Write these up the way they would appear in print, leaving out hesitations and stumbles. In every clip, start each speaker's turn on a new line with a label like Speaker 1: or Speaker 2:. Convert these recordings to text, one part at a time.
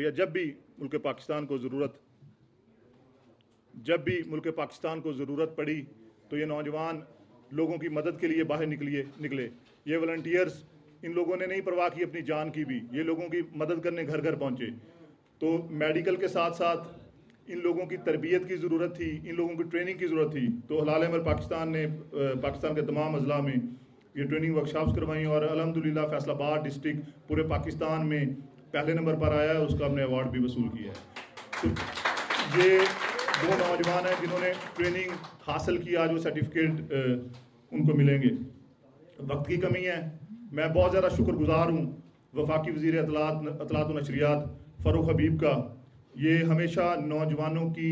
Speaker 1: शुक्रिया। जब भी मुल्क पाकिस्तान को ज़रूरत पड़ी तो ये नौजवान लोगों की मदद के लिए बाहर निकले। ये वॉलंटियर्स, इन लोगों ने नहीं परवाह की अपनी जान की भी, ये लोगों की मदद करने घर घर पहुँचे। तो मेडिकल के साथ साथ इन लोगों की तरबियत की ज़रूरत थी, इन लोगों की ट्रेनिंग की ज़रूरत थी। तो हिलाल अहमर पाकिस्तान ने पाकिस्तान के तमाम अजला में ये ट्रेनिंग वर्कशॉप्स करवाई और अल्हम्दुलिल्लाह फैसलाबाद डिस्ट्रिक्ट पूरे पाकिस्तान में पहले नंबर पर आया है, उसका हमने अवार्ड भी वसूल किया है। तो ये दो नौजवान हैं जिन्होंने ट्रेनिंग हासिल की, आज वो सर्टिफिकेट उनको मिलेंगे। वक्त की कमी है, मैं बहुत ज़्यादा शुक्रगुजार हूँ वफाकी वज़ीर अतलात व नशरियात फ़ारूक हबीब का। ये हमेशा नौजवानों की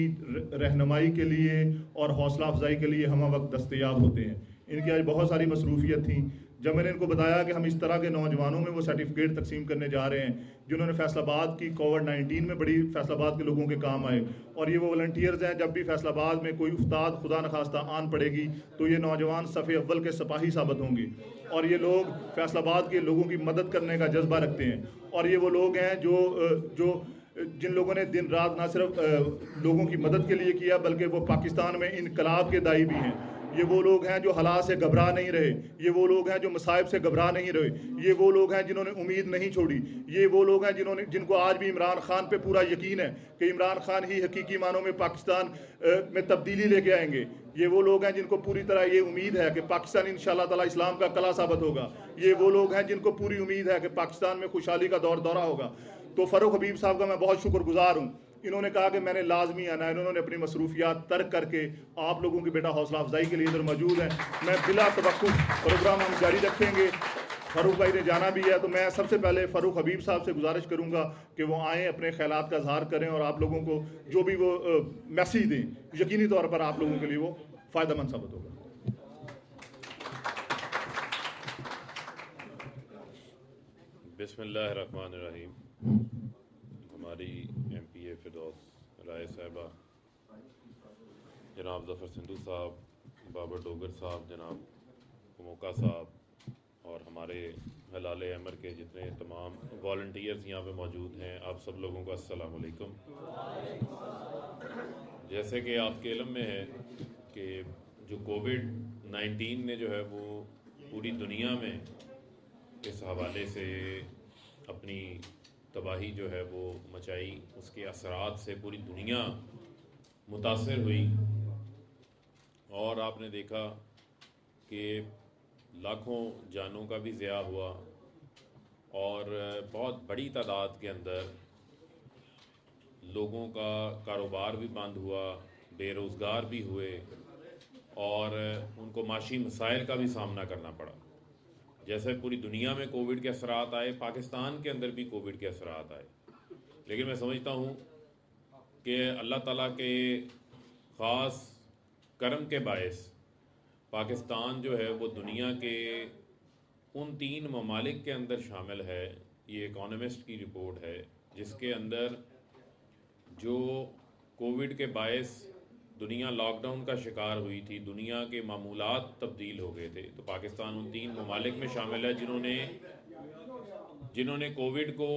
Speaker 1: रहनुमाई के लिए और हौसला अफजाई के लिए हम वक्त दस्तयाब होते हैं। इनकी आज बहुत सारी मसरूफियत थी। जब मैंने इनको बताया कि हम इस तरह के नौजवानों में वो सर्टिफिकेट तकसीम करने जा रहे हैं जिन्होंने फैसलाबाद की कोविड-19 में बड़ी फैसलाबाद के लोगों के काम आए, और ये वो वॉलंटियर्स हैं, जब भी फैसलाबाद में कोई उस्ताद खुदा न खास्ता आन पड़ेगी तो ये नौजवान सफ़े अव्वल के सिपाही साबित होंगे। और ये लोग फैसलाबाद के लोगों की मदद करने का जज्बा रखते हैं। और ये वो लोग हैं जो जिन लोगों ने दिन रात ना सिर्फ लोगों की मदद के लिए किया बल्कि वो पाकिस्तान में इनकलाब के दाई भी हैं। ये वो लोग हैं जो हालात से घबरा नहीं रहे, ये वो लोग हैं जो मसाइब से घबरा नहीं रहे, ये वो लोग हैं जिन्होंने उम्मीद नहीं छोड़ी, ये वो लोग हैं जिनको आज भी इमरान खान पे पूरा यकीन है कि इमरान खान ही हकीकी मानों में पाकिस्तान में तब्दीली लेके आएंगे। ये वो लोग हैं जिनको पूरी तरह ये उम्मीद है कि पाकिस्तान इंशाअल्लाह ताला इस्लाम का कला साबित होगा। ये वो लोग हैं जिनको पूरी उम्मीद है कि पाकिस्तान में खुशहाली का दौरा होगा। तो फ़ारूक हबीब साहब का मैं बहुत शुक्रगुजार हूँ। इन्होंने कहा कि मैंने लाजमी आना है, इन्होंने अपनी मसरूफियात तर्क करके आप लोगों की बेटा हौसला अफजाई के लिए इधर मौजूद है। मैं बिला तवक्कुफ प्रोग्राम हम जारी रखेंगे। फ़ारूक भाई ने जाना भी है, तो मैं सबसे पहले फ़ारूक हबीब साहब से गुजारिश करूंगा कि वो आएँ, अपने ख्यालात का इजहार करें और आप लोगों को जो भी वो मैसेज दें, यकीनी तौर पर आप लोगों के लिए वो फ़ायदेमंद साबित होगा।
Speaker 2: बिस्मिल्लाहिर्रहमानिर्रहीम। हमारी MPA फिरदौस राय साहिबा, जनाब ज़फ़र सिंधु साहब, बाबर डोगर साहब, जनाब कुमोका साहब और हमारे हिलाल अहमर के जितने तमाम वॉलंटियर्स यहाँ पे मौजूद हैं, आप सब लोगों को अस्सलाम वालेकुम। जैसे कि आपके इल्म में है कि जो कोविड-19 ने जो है वो पूरी दुनिया में इस हवाले से अपनी तबाही जो है वो मचाई, उसके असरात से पूरी दुनिया मुतासर हुई। और आपने देखा कि लाखों जानों का भी ज़िया हुआ और बहुत बड़ी तादाद के अंदर लोगों का कारोबार भी बंद हुआ, बेरोज़गार भी हुए और उनको माशी मसाइल का भी सामना करना पड़ा। जैसे पूरी दुनिया में कोविड के असरात आए, पाकिस्तान के अंदर भी कोविड के असरात आए। लेकिन मैं समझता हूँ कि अल्लाह ताला के ख़ास करम के बायस पाकिस्तान जो है वो दुनिया के उन 3 ममालिक के अंदर शामिल है। ये इकोनॉमिस्ट की रिपोर्ट है जिसके अंदर जो कोविड के बायस दुनिया लॉकडाउन का शिकार हुई थी, दुनिया के मामूलात तब्दील हो गए थे, तो पाकिस्तान उन 3 ममालिक में शामिल है जिन्होंने कोविड को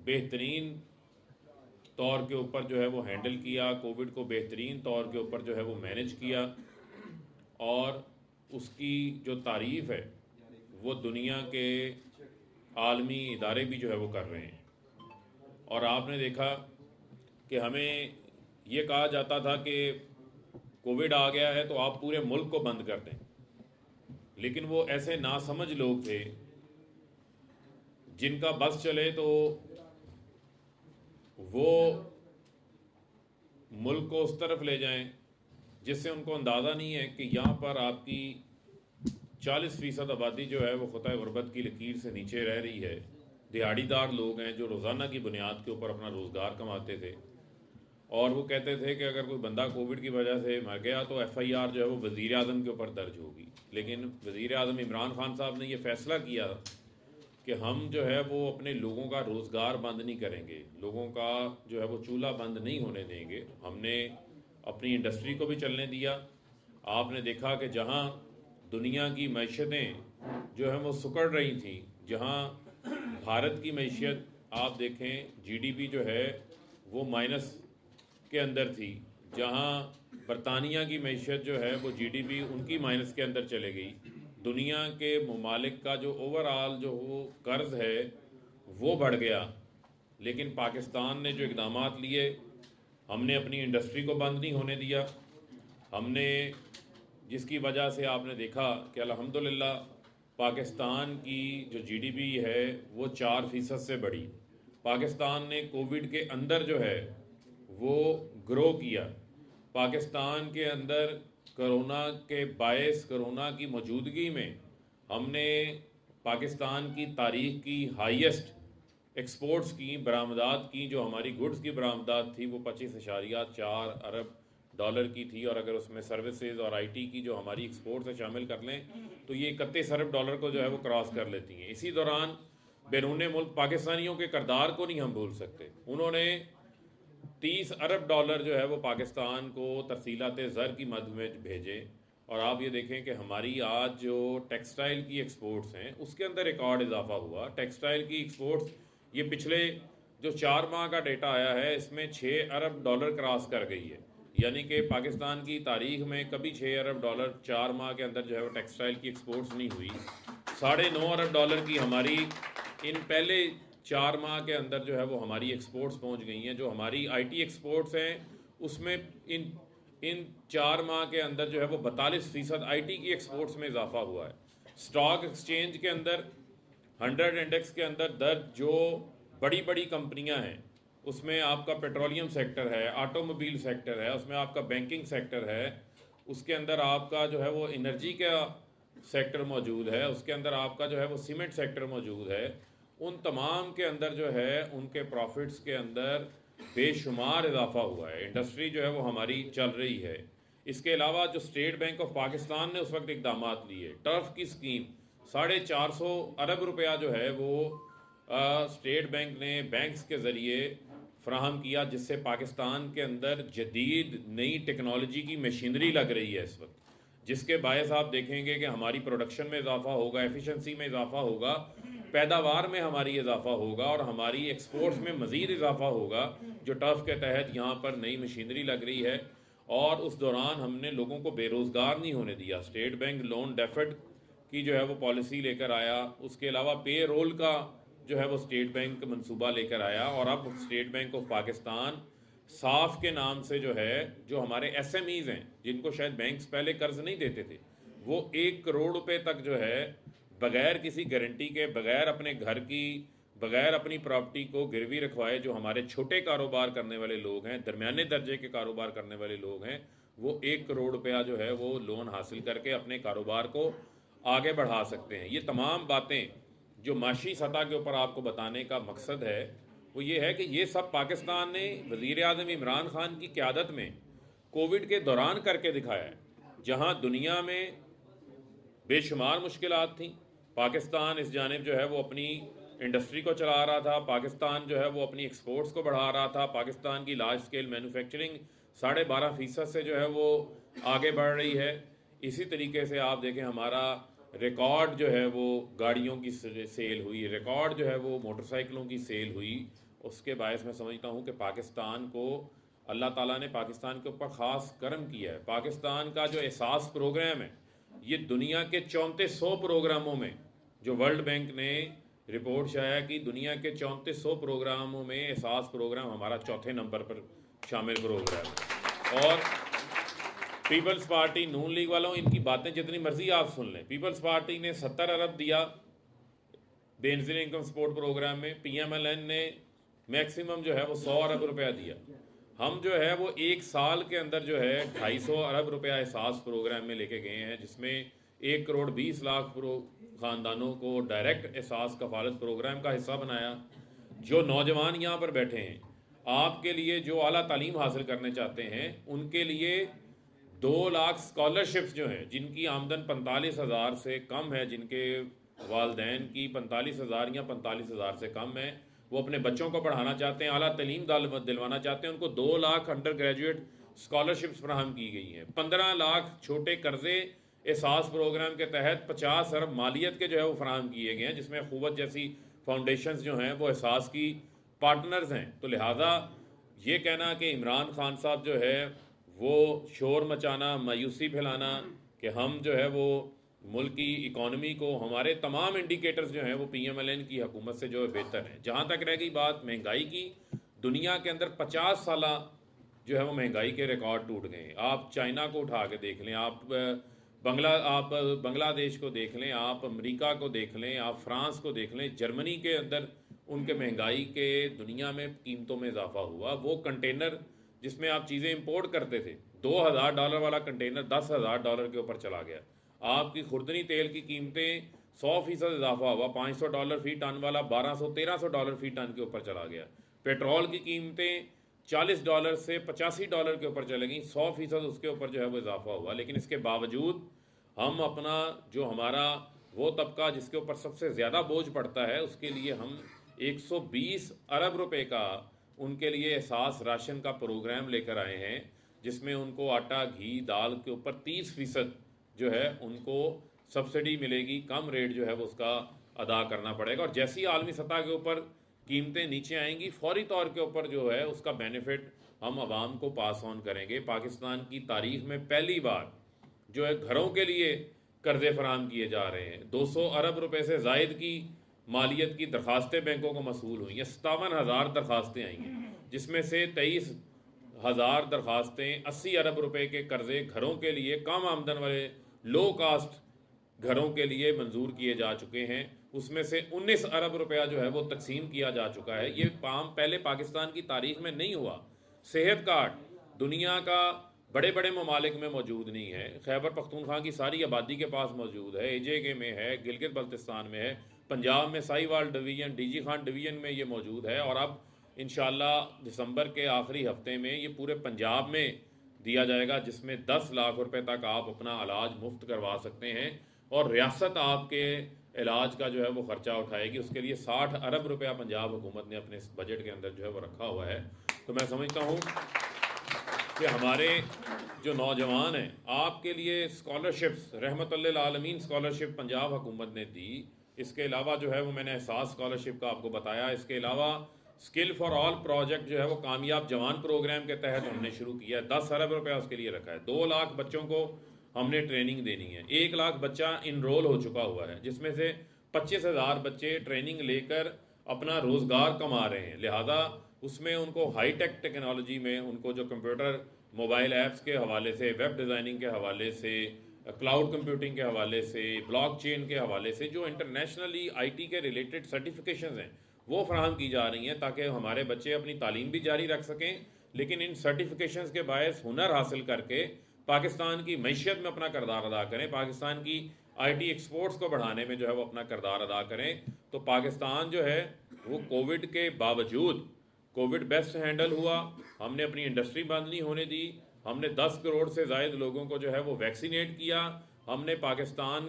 Speaker 2: बेहतरीन तौर के ऊपर जो है वो हैंडल किया, कोविड को बेहतरीन तौर के ऊपर जो है वो मैनेज किया और उसकी जो तारीफ़ है वो दुनिया के आलमी इदारे भी जो है वो कर रहे हैं। और आपने देखा कि हमें ये कहा जाता था कि कोविड आ गया है तो आप पूरे मुल्क को बंद कर दें, लेकिन वो ऐसे नासमझ लोग थे जिनका बस चले तो वो मुल्क को उस तरफ ले जाएं जिससे उनको अंदाज़ा नहीं है कि यहाँ पर आपकी 40% आबादी जो है वो ख़ुता गुरबत की लकीर से नीचे रह रही है। दिहाड़ीदार लोग हैं जो रोज़ाना की बुनियाद के ऊपर अपना रोज़गार कमाते थे और वो कहते थे कि अगर कोई बंदा कोविड की वजह से मर गया तो FIR जो है वो वज़ीर आज़म के ऊपर दर्ज होगी। लेकिन वज़ीर आज़म इमरान खान साहब ने ये फ़ैसला किया कि हम जो है वो अपने लोगों का रोज़गार बंद नहीं करेंगे, लोगों का जो है वो चूल्हा बंद नहीं होने देंगे। हमने अपनी इंडस्ट्री को भी चलने दिया। आपने देखा कि जहाँ दुनिया की मैशतें जो है वो सुकड़ रही थी, जहाँ भारत की मैशियत आप देखें जीडीपी जो है वो माइनस के अंदर थी, जहां बरतानिया की मैशत जो है वो जीडीपी उनकी माइनस के अंदर चले गई। दुनिया के ममालिक का जो ओवरऑल जो वो कर्ज है वो बढ़ गया। लेकिन पाकिस्तान ने जो इक़दाम लिए, हमने अपनी इंडस्ट्री को बंद नहीं होने दिया, हमने जिसकी वजह से आपने देखा कि अल्हम्दुलिल्लाह पाकिस्तान की जो जीडीपी है वो 4% से बढ़ी। पाकिस्तान ने कोविड के अंदर जो है वो ग्रो किया। पाकिस्तान के अंदर कोरोना के बायस, कोरोना की मौजूदगी में हमने पाकिस्तान की तारीख़ की हाईएस्ट एक्सपोर्ट्स की, बरामदात की, जो हमारी गुड्स की बरामदात थी वो 25.4 अरब डॉलर की थी, और अगर उसमें सर्विसेज और आईटी की जो हमारी एक्सपोर्ट्स है शामिल कर लें तो ये 31 अरब डॉलर को जो है वो क्रॉस कर लेती हैं। इसी दौरान बैरून मुल्क पाकिस्तानियों के किरदार को नहीं हम भूल सकते। उन्होंने 30 अरब डॉलर जो है वो पाकिस्तान को तरसीलात ज़र की मद में भेजे। और आप ये देखें कि हमारी आज जो टेक्सटाइल की एक्सपोर्ट्स हैं उसके अंदर रिकॉर्ड इजाफा हुआ। टेक्सटाइल की एक्सपोर्ट्स ये पिछले जो 4 माह का डेटा आया है इसमें 6 अरब डॉलर क्रॉस कर गई है, यानी कि पाकिस्तान की तारीख में कभी 6 अरब डॉलर 4 माह के अंदर जो है वो टेक्सटाइल की एक्सपोर्ट्स नहीं हुई। 9.5 अरब डॉलर की हमारी इन पहले 4 माह के अंदर जो है वो हमारी एक्सपोर्ट्स पहुंच गई हैं। जो हमारी आईटी एक्सपोर्ट्स हैं उसमें इन 4 माह के अंदर जो है वो 42% आईटी की एक्सपोर्ट्स में इजाफा हुआ है। स्टॉक एक्सचेंज के अंदर 100 इंडेक्स के अंदर दर्ज जो बड़ी बड़ी कंपनियां हैं उसमें आपका पेट्रोलियम सेक्टर है, ऑटोमोबाइल सेक्टर है, उसमें आपका बैंकिंग सेक्टर है, उसके अंदर आपका जो है वो एनर्जी का सेक्टर मौजूद है, उसके अंदर आपका जो है वो सीमेंट सेक्टर मौजूद है। उन तमाम के अंदर जो है उनके प्रॉफिट्स के अंदर बेशुमार इजाफा हुआ है। इंडस्ट्री जो है वो हमारी चल रही है। इसके अलावा जो स्टेट बैंक ऑफ पाकिस्तान ने उस वक्त इकदाम लिए, टर्फ की स्कीम 450 अरब रुपया जो है वो स्टेट बैंक ने बैंक्स के ज़रिए फ्राहम किया, जिससे पाकिस्तान के अंदर जदीद नई टेक्नोलॉजी की मशीनरी लग रही है इस वक्त, जिसके बायस आप देखेंगे कि हमारी प्रोडक्शन में इजाफा होगा, एफिशिएंसी में इजाफा होगा, पैदावार में हमारी इजाफा होगा और हमारी एक्सपोर्ट्स में मज़ीद इजाफा होगा। जो टर्फ के तहत यहाँ पर नई मशीनरी लग रही है, और उस दौरान हमने लोगों को बेरोज़गार नहीं होने दिया। स्टेट बैंक लोन डेफर्ड की जो है वो पॉलिसी लेकर आया, उसके अलावा पे रोल का जो है वो स्टेट बैंक मंसूबा लेकर आया, और अब स्टेट बैंक ऑफ पाकिस्तान साफ के नाम से जो है जो हमारे SMEs हैं जिनको शायद बैंक्स पहले कर्ज नहीं देते थे, वो 1 करोड़ रुपए तक जो है बगैर किसी गारंटी के, बगैर अपने घर की, बगैर अपनी प्रॉपर्टी को गिरवी रखवाए जो हमारे छोटे कारोबार करने वाले लोग हैं, दरमियाने दर्जे के कारोबार करने वाले लोग हैं, वो 1 करोड़ रुपया जो है वो लोन हासिल करके अपने कारोबार को आगे बढ़ा सकते हैं। ये तमाम बातें जो माशी सतह के ऊपर आपको बताने का मकसद है वो ये है कि ये सब पाकिस्तान ने वज़ीर आज़म इमरान खान की क़यादत में कोविड के दौरान करके दिखाया है। जहाँ दुनिया में बेशुमार मुश्किलात थी, पाकिस्तान इस जानिब जो है वो अपनी इंडस्ट्री को चला रहा था, पाकिस्तान जो है वो अपनी एक्सपोर्ट्स को बढ़ा रहा था, पाकिस्तान की लार्ज स्केल मैन्युफैक्चरिंग 12.5% से जो है वो आगे बढ़ रही है। इसी तरीके से आप देखें हमारा रिकॉर्ड जो है वो गाड़ियों की सेल हुई, रिकॉर्ड जो है वो मोटरसाइकिलों की सेल हुई। उसके बायस मैं समझता हूँ कि पाकिस्तान को अल्लाह ताला ने पाकिस्तान के ऊपर ख़ास करम किया है। पाकिस्तान का जो एहसास प्रोग्राम है ये दुनिया के 3400 प्रोग्रामों में, जो वर्ल्ड बैंक ने रिपोर्ट शाया कि दुनिया के 3400 प्रोग्रामों में एहसास प्रोग्राम हमारा 4थे नंबर पर शामिल प्रोग्राम है। और पीपल्स पार्टी नून लीग वालों, इनकी बातें जितनी मर्जी आप सुन लें, पीपल्स पार्टी ने 70 अरब दिया बेनजीर इनकम सपोर्ट प्रोग्राम में, PMLN ने मैक्सिमम जो है वो 100 अरब रुपया दिया। हम जो है वो 1 साल के अंदर जो है 250 अरब रुपया एहसास प्रोग्राम में लेके गए हैं, जिसमें 1 करोड़ 20 लाख ख़ानदानों को डायरेक्ट एहसास कफालत प्रोग्राम का हिस्सा बनाया। जो नौजवान यहाँ पर बैठे हैं, आपके लिए जो आला तालीम हासिल करने चाहते हैं, उनके लिए 2 लाख स्कॉलरशिप्स जो हैं, जिनकी आमदन 45,000 से कम है, जिनके वालदैन की 45,000 या 45,000 से कम है, वो अपने बच्चों को पढ़ाना चाहते हैं, आला तालीम दिलवाना चाहते हैं, उनको 2 लाख अंडर ग्रेजुएट स्कॉलरशिप्स फराहम की गई हैं। 15 लाख छोटे कर्जे एहसास प्रोग्राम के तहत 50 अरब मालियत के जो है वो फराहम किए गए हैं, जिसमें क़ुव्वत जैसी फाउंडेशंस जो हैं वो एहसास की पार्टनर्स हैं। तो लिहाजा ये कहना कि इमरान खान साहब जो है वो शोर मचाना, मायूसी फैलाना कि हम जो है वो मुल्क की इकॉनमी को, हमारे तमाम इंडिकेटर्स जो हैं वो PMLN की हुकूमत से जो है बेहतर हैं। जहाँ तक रह गई बात महंगाई की, दुनिया के अंदर 50 साल जो है वो महंगाई के रिकॉर्ड टूट गए हैं। आप चाइना को उठा के देख लें, आप बांग्लादेश को देख लें, आप अमेरिका को देख लें, आप फ्रांस को देख लें, जर्मनी के अंदर उनके महंगाई के दुनिया में कीमतों में इजाफा हुआ। वो कंटेनर जिसमें आप चीज़ें इंपोर्ट करते थे, $2,000 वाला कंटेनर $10,000 के ऊपर चला गया। आपकी खुर्दनी तेल की कीमतें 100% इजाफा हुआ, $500 फी टन वाला $1,200-1,300 फी टन के ऊपर चला गया। पेट्रोल की कीमतें $40 से $85 के ऊपर चले गई, 100% उसके ऊपर जो है वो इजाफा हुआ। लेकिन इसके बावजूद हम अपना जो हमारा वो तबका जिसके ऊपर सबसे ज़्यादा बोझ पड़ता है, उसके लिए हम 120 अरब रुपए का उनके लिए एहसास राशन का प्रोग्राम लेकर आए हैं, जिसमें उनको आटा, घी, दाल के ऊपर 30% जो है उनको सब्सिडी मिलेगी, कम रेट जो है वो उसका अदा करना पड़ेगा। और जैसी आलमी सतह के ऊपर कीमतें नीचे आएंगी, फौरी तौर के ऊपर जो है उसका बेनिफिट हम आवाम को पास ऑन करेंगे। पाकिस्तान की तारीख में पहली बार जो है घरों के लिए कर्जे फराम किए जा रहे हैं। 200 अरब रुपए से जायद की मालियत की दरखास्तें बैंकों को मसूल हुई हैं। 57,000 दरखास्तें आई हैं, जिसमें से 23,000 दरखास्तें 80 अरब रुपए के कर्जे घरों के लिए, कम आमदन वाले लो कास्ट घरों के लिए मंजूर किए जा चुके हैं। उसमें से 19 अरब रुपया जो है वो तकसीम किया जा चुका है। ये काम पहले पाकिस्तान की तारीख में नहीं हुआ। सेहत कार्ड दुनिया का बड़े बड़े ममालिक में मौजूद नहीं है। खैबर पख्तूनख्वा की सारी आबादी के पास मौजूद है, AJK में है, गिलगित बल्तिस्तान में है, पंजाब में Sahiwal division, DG Khan division में ये मौजूद है। और अब इंशाल्लाह दिसंबर के आखिरी हफ्ते में ये पूरे पंजाब में दिया जाएगा, जिसमें 10 लाख रुपए तक आप अपना इलाज मुफ्त करवा सकते हैं और रियासत आपके इलाज का जो है वो खर्चा उठाएगी। उसके लिए 60 अरब रुपया पंजाब हुकूमत ने अपने इस बजट के अंदर जो है वो रखा हुआ है। तो मैं समझता हूँ कि हमारे जो नौजवान हैं, आपके लिए स्कॉलरशिप्स, रहमतुल्लिल आलमीन स्कॉलरशिप पंजाब हुकूमत ने दी। इसके अलावा जो है वो मैंने एहसास स्कॉलरशिप का आपको बताया। इसके अलावा स्किल फॉर ऑल प्रोजेक्ट जो है वो कामयाब जवान प्रोग्राम के तहत हमने शुरू किया है। 10 अरब रुपया उसके लिए रखा है। 2 लाख बच्चों को हमने ट्रेनिंग देनी है। 1 लाख बच्चा इनरोल हो चुका हुआ है, जिसमें से 25,000 बच्चे ट्रेनिंग लेकर अपना रोज़गार कमा रहे हैं। लिहाजा उसमें उनको हाईटेक टेक्नोलॉजी में उनको जो कंप्यूटर मोबाइल ऐप्स के हवाले से, वेब डिज़ाइनिंग के हवाले से, क्लाउड कंप्यूटिंग के हवाले से, ब्लॉकचेन के हवाले से जो इंटरनेशनली IT के रिलेटेड सर्टिफिकेशंस हैं वो फराहम की जा रही हैं, ताकि हमारे बच्चे अपनी तालीम भी जारी रख सकें, लेकिन इन सर्टिफिकेशंस के बायस हुनर हासिल करके पाकिस्तान की मैशियत में अपना किरदार अदा करें, पाकिस्तान की IT एक्सपोर्ट्स को बढ़ाने में जो है वो अपना किरदार अदा करें। तो पाकिस्तान जो है वो कोविड के बावजूद, कोविड बेस्ट हैंडल हुआ, हमने अपनी इंडस्ट्री बंद नहीं होने दी, हमने 10 करोड़ से ज़ायद लोगों को जो है वो वैक्सीनेट किया, हमने पाकिस्तान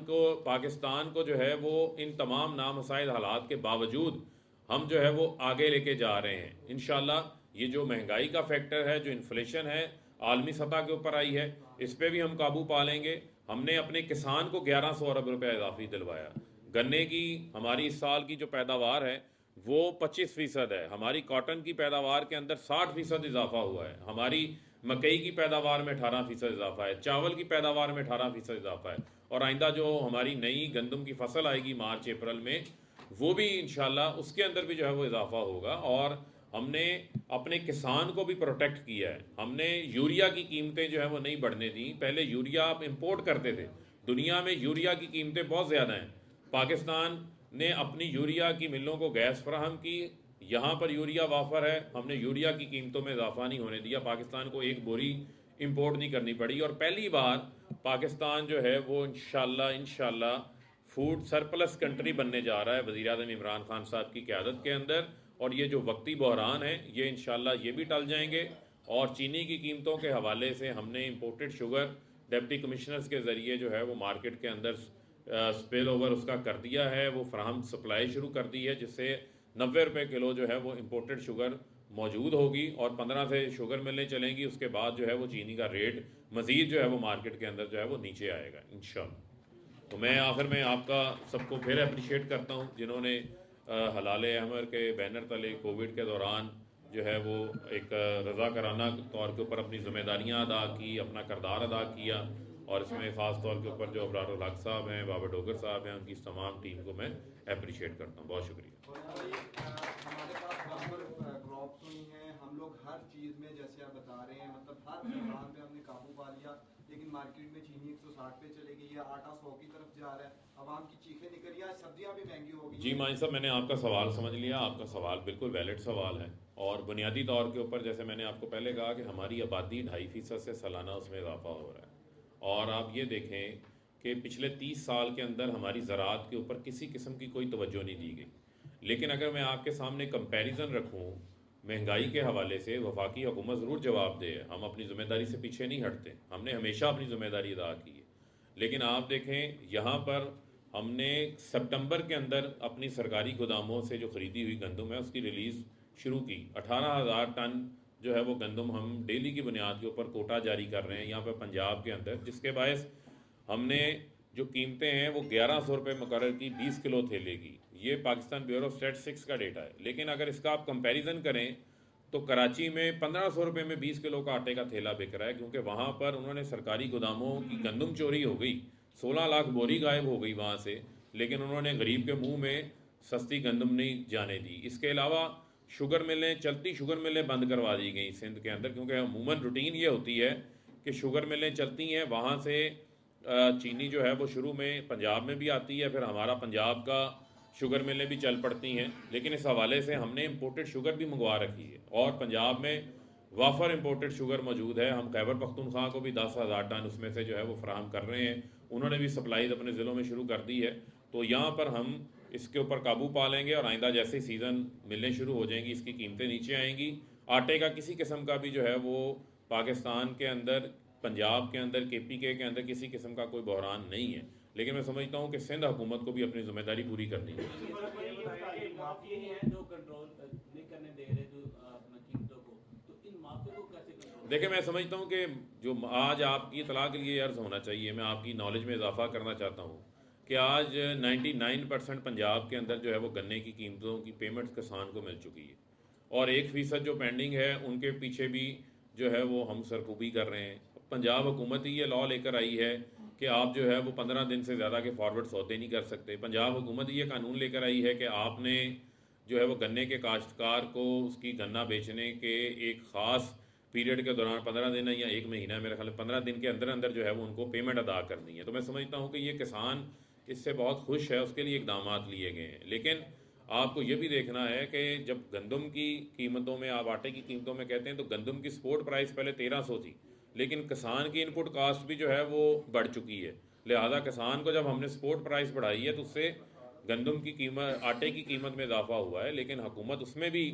Speaker 2: को जो है वो इन तमाम नामसाइल हालात के बावजूद हम जो है वो आगे लेके जा रहे हैं। इंशाल्लाह ये जो महंगाई का फैक्टर है, जो इन्फ्लेशन है आलमी सतह के ऊपर आई है, इस पर भी हम काबू पा लेंगे। हमने अपने किसान को 1100 अरब रुपया इजाफी दिलवाया। गन्ने की हमारी इस साल की जो पैदावार है वो 25% है। हमारी कॉटन की पैदावार के अंदर 60% इजाफा हुआ है। हमारी मकई की पैदावार में 18% इजाफा है। चावल की पैदावार में 18% इजाफा है। और आइंदा जो हमारी नई गंदम की फसल आएगी मार्च अप्रैल में, वो भी इंशाल्लाह उसके अंदर भी जो है वो इजाफा होगा। और हमने अपने किसान को भी प्रोटेक्ट किया है। हमने यूरिया की कीमतें जो है वो नहीं बढ़ने दी। पहले यूरिया आप इंपोर्ट करते थे, दुनिया में यूरिया की कीमतें बहुत ज़्यादा हैं। पाकिस्तान ने अपनी यूरिया की मिलों को गैस फराहम की, यहाँ पर यूरिया वाफर है, हमने यूरिया की कीमतों में इजाफा नहीं होने दिया। पाकिस्तान को एक बोरी इंपोर्ट नहीं करनी पड़ी। और पहली बार पाकिस्तान जो है वो इंशाल्लाह फूड सरप्लस कंट्री बनने जा रहा है वज़ीर-ए-आज़म इमरान खान साहब की क़यादत के अंदर। और ये जो वक्ती बहरान है ये इंशाल्लाह ये भी टल जाएंगे। और चीनी की कीमतों के हवाले से हमने इंपोर्टेड शुगर डिप्टी कमिश्नर्स के ज़रिए जो है वो मार्केट के अंदर स्पिल ओवर उसका कर दिया है, वो फ्राहम सप्लाई शुरू कर दी है, जिससे 90 रुपये किलो जो है वो इंपोर्टेड शुगर मौजूद होगी और 15 से शुगर मिलने चलेंगी। उसके बाद जो है वो चीनी का रेट मज़ीद जो है वो मार्केट के अंदर जो है वो नीचे आएगा इंशाल्लाह। तो मैं आखिर में आपका सबको फिर अप्रिशिएट करता हूँ जिन्होंने हलाल अहमर के बैनर तले कोविड के दौरान जो है वो एक रज़ाकाराना तौर के ऊपर अपनी ज़िम्मेदारियाँ अदा की, अपना किरदार अदा किया, और इसमें ख़ास तौर के ऊपर जो अबरारुल हक साहब हैं, बाबा डोगर साहब हैं, उनकी इस तमाम टीम को मैं अप्रिशिएट करता हूँ। बहुत शुक्रिया।
Speaker 3: हमारे पास बराबर क्रॉप्स हुई हैं, हम लोग हर चीज़ में जैसे आप बता रहे हैं, मतलब हर दुकान पे हमने काबू पा लिया, लेकिन मार्केट में चीनी 160 पे चली गई है, आटा 100 की तरफ जा रहा है, आवाम की चीखें निकल रही है, सब्जियां भी महंगी हो गई।
Speaker 2: जी माइन साहब, मैंने आपका सवाल समझ लिया। आपका सवाल बिल्कुल वैलिड सवाल है, और बुनियादी तौर के ऊपर जैसे मैंने आपको पहले कहा कि हमारी आबादी 2.5% से सालाना उसमें इजाफा हो रहा है, और आप ये देखें कि पिछले 30 साल के अंदर हमारी ज़राअत के ऊपर किसी किस्म की कोई तवज्जो नहीं दी गई। लेकिन अगर मैं आपके सामने कंपैरिजन रखूं महंगाई के हवाले से, वफाकी हुकूमत ज़रूर जवाब दे, हम अपनी ज़िम्मेदारी से पीछे नहीं हटते, हमने हमेशा अपनी ज़िम्मेदारी अदा की है। लेकिन आप देखें यहाँ पर हमने सितंबर के अंदर अपनी सरकारी गोदामों से जो ख़रीदी हुई गंदम है उसकी रिलीज़ शुरू की। 18,000 टन जो है वो गंदम हम डेली की बुनियाद के ऊपर कोटा जारी कर रहे हैं यहाँ पर पंजाब के अंदर, जिसके बायस हमने जो कीमतें हैं वो 1100 रुपये मुकर्रर की 20 किलो थैले की। ये पाकिस्तान ब्यूरो ऑफ स्टैटिस्टिक्स का डेटा है। लेकिन अगर इसका आप कंपैरिजन करें तो कराची में 1500 रुपये में 20 किलो का आटे का थैला बिक रहा है, क्योंकि वहाँ पर उन्होंने सरकारी गोदामों की गंदम चोरी हो गई, 16 लाख बोरी गायब हो गई वहाँ से, लेकिन उन्होंने गरीब के मुंह में सस्ती गंदम नहीं जाने दी। इसके अलावा शुगर मिलें, चलती शुगर मिलें बंद करवा दी गई सिंध के अंदर, क्योंकि अमूमन रूटीन ये होती है कि शुगर मिलें चलती हैं, वहाँ से चीनी जो है वो शुरू में पंजाब में भी आती है, फिर हमारा पंजाब का शुगर मिलें भी चल पड़ती हैं। लेकिन इस हवाले से हमने इम्पोर्टेड शुगर भी मंगवा रखी है, और पंजाब में वाफर इम्पोर्टेड शुगर मौजूद है। हम खैबर पख्तूनख्वा को भी 10,000 टन उसमें से जो है वो फराहम कर रहे हैं, उन्होंने भी सप्लाईज अपने ज़िलों में शुरू कर दी है। तो यहाँ पर हम इसके ऊपर काबू पा लेंगे, और आइंदा जैसे ही सीज़न मिलने शुरू हो जाएंगी इसकी कीमतें नीचे आएंगी। आटे का किसी किस्म का भी जो है वो पाकिस्तान के अंदर, पंजाब के अंदर, KPK के अंदर किसी किस्म का कोई बहरान नहीं है। लेकिन मैं समझता हूँ कि सिंध हुकूमत को भी अपनी जिम्मेदारी पूरी करनी है। देखिए, मैं समझता हूँ कि जो आज आपकी इतला के लिए अर्ज़ होना चाहिए, मैं आपकी नॉलेज में इजाफा करना चाहता हूँ कि आज 99% पंजाब के अंदर जो है वो गन्ने की कीमतों की पेमेंट्स किसान को मिल चुकी है, और 1% जो पेंडिंग है उनके पीछे भी जो है वो हम सरकूबी कर रहे हैं। पंजाब हुकूमत ही ये लॉ लेकर आई है कि आप जो है वो 15 दिन से ज़्यादा के फॉरवर्ड सौदे नहीं कर सकते। पंजाब हुकूमत ये कानून लेकर आई है कि आपने जो है वो गन्ने के काश्तकार को उसकी गन्ना बेचने के एक ख़ास पीरियड के दौरान 15 दिन या 1 महीना, मेरे ख्याल 15 दिन के अंदर अंदर जो है वो उनको पेमेंट अदा करनी है। तो मैं समझता हूँ कि ये किसान इससे बहुत खुश है, उसके लिए इकदाम लिए गए हैं। लेकिन आपको ये भी देखना है कि जब गंदम की कीमतों में, आप आटे की कीमतों में कहते हैं, तो गंदम की स्पोर्ट प्राइस पहले 1300 थी, लेकिन किसान की इनपुट कास्ट भी जो है वो बढ़ चुकी है। लिहाजा किसान को जब हमने स्पोर्ट प्राइस बढ़ाई है तो उससे गंदम की कीमत, आटे की कीमत में इजाफा हुआ है, लेकिन हुकूमत उसमें भी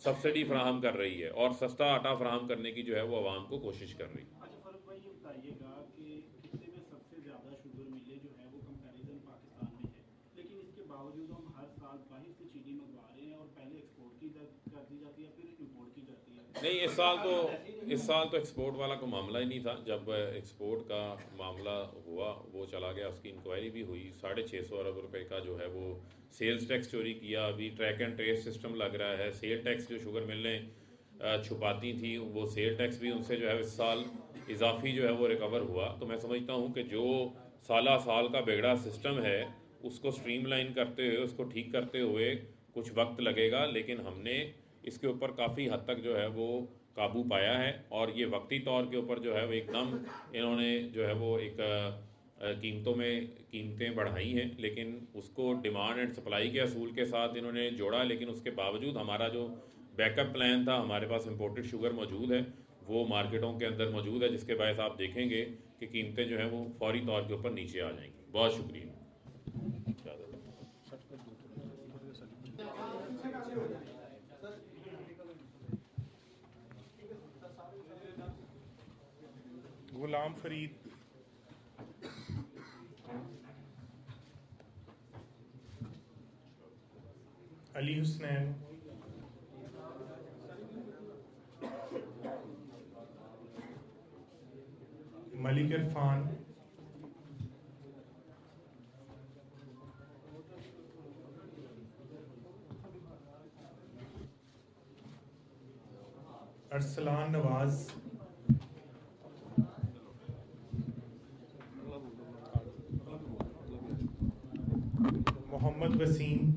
Speaker 2: सब्सिडी फराहम कर रही है और सस्ता आटा फराहम करने की जो है वो आवाम को कोशिश कर रही है।
Speaker 4: अच्छा फरूक भाई, ये बताइएगा कि कितने में सबसे ज़्यादा शुगर मिले जो है वो कंपैरिजन पाकिस्तान में है, लेकिन इसके बावजूद हम हर साल बाहर से चीनी मंगवा रहे हैं, और पहले एक्सपोर्ट की कर दी जाती है, फिर इम्पोर्ट की जाती है।
Speaker 2: नहीं, इस साल तो एक्सपोर्ट वाला कोई मामला ही नहीं था। जब एक्सपोर्ट का मामला हुआ वो चला गया, उसकी इंक्वायरी भी हुई। 650 अरब रुपए का जो है वो सेल्स टैक्स चोरी किया। अभी ट्रैक एंड ट्रेस सिस्टम लग रहा है। सेल टैक्स जो शुगर मिलें छुपाती थी, वो सेल टैक्स भी उनसे जो है इस साल इजाफी जो है वो रिकवर हुआ। तो मैं समझता हूँ कि जो साल का बिगड़ा सिस्टम है उसको स्ट्रीमलाइन करते हुए, उसको ठीक करते हुए कुछ वक्त लगेगा, लेकिन हमने इसके ऊपर काफ़ी हद तक जो है वो काबू पाया है। और ये वक्ती तौर के ऊपर जो है वो एकदम इन्होंने जो है वो एक कीमतें बढ़ाई हैं, लेकिन उसको डिमांड एंड सप्लाई के असूल के साथ इन्होंने जोड़ा। लेकिन उसके बावजूद हमारा जो बैकअप प्लान था, हमारे पास इम्पोर्टेड शुगर मौजूद है, वो मार्केटों के अंदर मौजूद है, जिसके बायस आप देखेंगे कि कीमतें जो हैं वो फौरी तौर के ऊपर नीचे आ जाएंगी। बहुत शुक्रिया।
Speaker 5: गुलाम फरीद, अली हुसैन, मलिक इरफान, अरसलान नवाज, मोहम्मद वसीम,